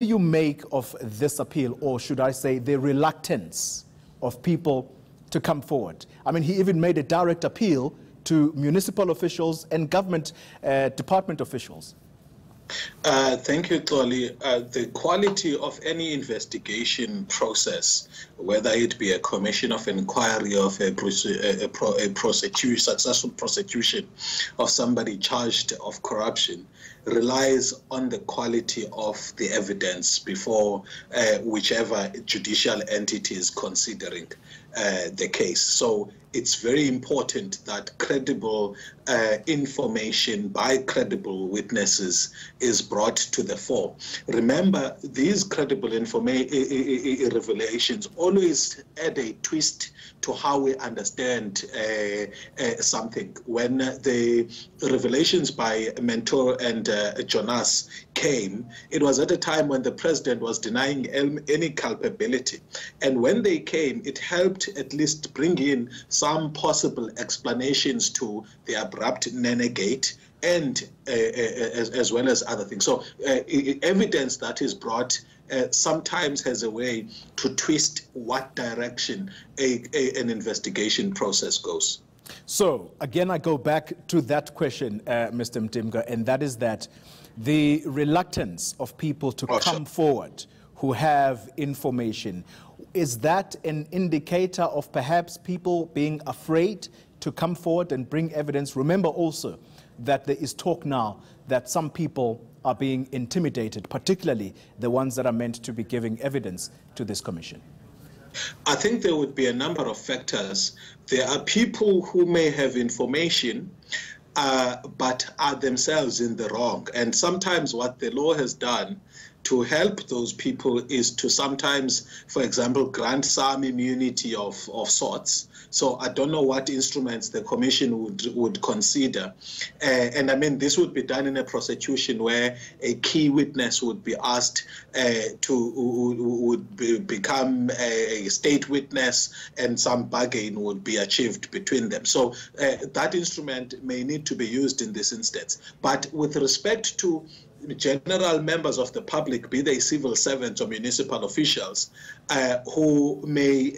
do you make of this appeal, or should I say the reluctance of people to come forward? I mean, he even made a direct appeal to municipal officials and government department officials. Thank you, Toli. The quality of any investigation process, whether it be a commission of inquiry of a successful prosecution of somebody charged of corruption, relies on the quality of the evidence before whichever judicial entity is considering the case. So it's very important that credible information by credible witnesses is brought to the fore. Remember, these credible revelations always add a twist to how we understand something. When the revelations by Mentor and Jonas came, it was at a time when the president was denying any culpability. And when they came, it helped at least bring in some possible explanations to the abrupt Nenegate and as well as other things. So evidence that is brought sometimes has a way to twist what direction an investigation process goes. So again, I go back to that question, Mr. Mtimka, and that is that the reluctance of people to come forward who have information, is that an indicator of perhaps people being afraid to come forward and bring evidence? Remember also that there is talk now that some people are being intimidated, particularly the ones that are meant to be giving evidence to this commission. I think there would be a number of factors. There are people who may have information but are themselves in the wrong. And sometimes what the law has done to help those people is to sometimes, for example, grant some immunity of sorts. So I don't know what instruments the commission would consider. And I mean, this would be done in a prosecution where a key witness would be asked become a state witness, and some bargain would be achieved between them. So that instrument may need to be used in this instance. But with respect to general members of the public, be they civil servants or municipal officials, who may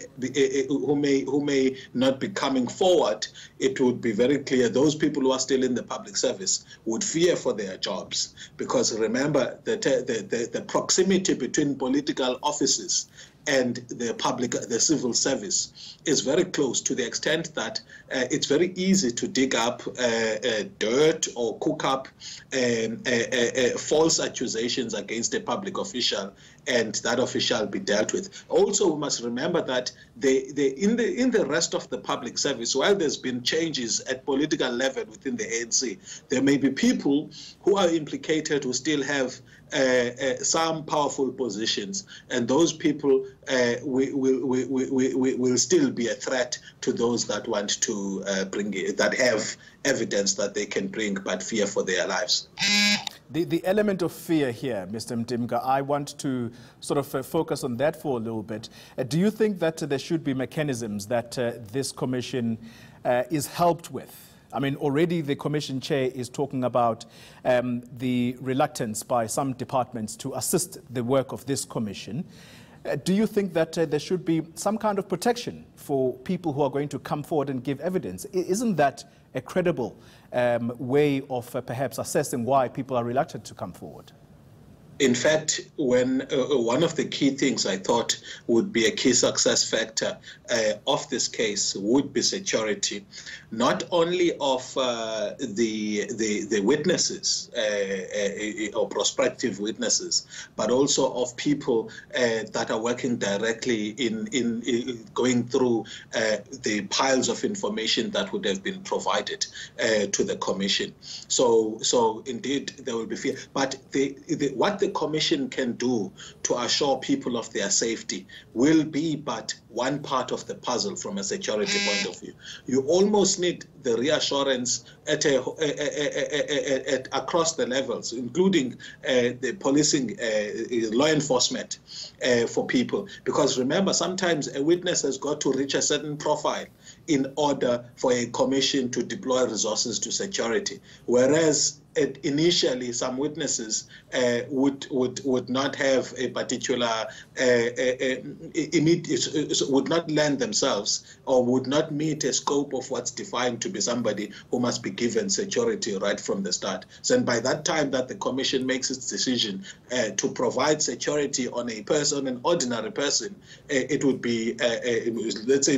not be coming forward, it would be very clear those people who are still in the public service would fear for their jobs, because remember that the proximity between political offices and the civil service is very close, to the extent that it's very easy to dig up dirt or cook up false accusations against a public official, and that official be dealt with. Also, we must remember that in the rest of the public service, while there's been changes at political level within the ANC, there may be people who are implicated who still have some powerful positions, and those people will still be a threat to those that want to that have evidence that they can bring, but fear for their lives. The element of fear here, Mr. Mtimka, I want to sort of focus on that for a little bit. Do you think that there should be mechanisms that this commission is helped with? I mean, already the commission chair is talking about the reluctance by some departments to assist the work of this commission. Do you think that there should be some kind of protection for people who are going to come forward and give evidence? Isn't that a credible way of perhaps assessing why people are reluctant to come forward? In fact, when one of the key things I thought would be a key success factor of this case would be security, not only of the witnesses or prospective witnesses, but also of people that are working directly in going through the piles of information that would have been provided to the commission. So indeed there will be fear, but what the commission can do to assure people of their safety will be but one part of the puzzle from a security point of view. You almost need the reassurance at across the levels, including the policing, law enforcement for people. Because remember, sometimes a witness has got to reach a certain profile in order for a commission to deploy resources to security. Whereas initially some witnesses would not have a particular would not lend themselves or would not meet a scope of what's defined to be somebody who must be given security right from the start. So and by that time that the commission makes its decision to provide security on a person, an ordinary person, it would be let's say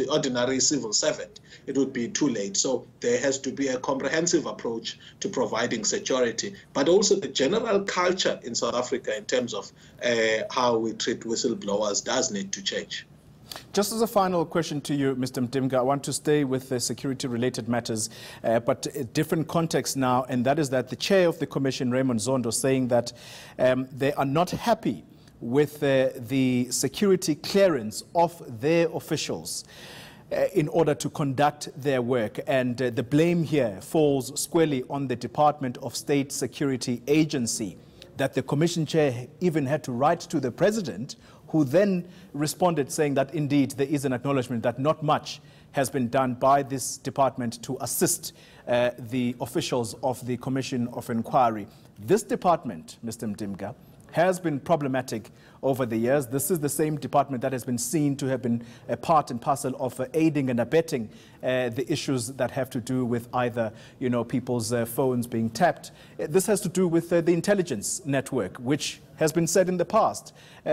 ordinary civil servant, it would be too late. So there has to be a comprehensive approach to providing security, but also the general culture in South Africa in terms of how we treat whistleblowers does need to change. Just as a final question to you, Mr. Mtimka, I want to stay with the security-related matters, but a different context now, and that is that the chair of the commission, Raymond Zondo, saying that they are not happy with the security clearance of their officials in order to conduct their work. And the blame here falls squarely on the Department of State Security Agency, that the commission chair even had to write to the president, who then responded saying that indeed there is an acknowledgement that not much has been done by this department to assist the officials of the Commission of Inquiry. This department, Mr. Mtimka, has been problematic over the years. This is the same department that has been seen to have been a part and parcel of aiding and abetting the issues that have to do with either, people's phones being tapped. This has to do with the intelligence network, which has been said in the past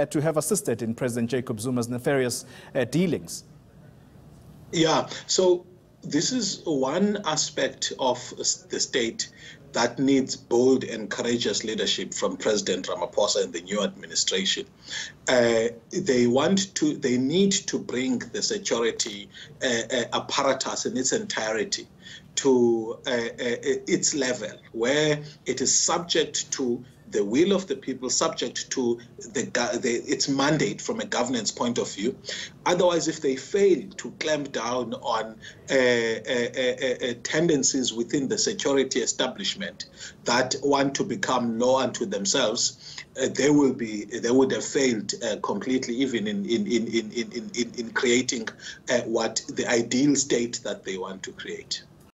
to have assisted in President Jacob Zuma's nefarious dealings. Yeah, so this is one aspect of the state that needs bold and courageous leadership from President Ramaphosa and the new administration. They need to bring the security apparatus in its entirety to its level, where it is subject to the will of the people, subject to its mandate from a governance point of view. Otherwise, if they fail to clamp down on tendencies within the security establishment that want to become law unto themselves, they would have failed completely, even in creating what the ideal state that they want to create.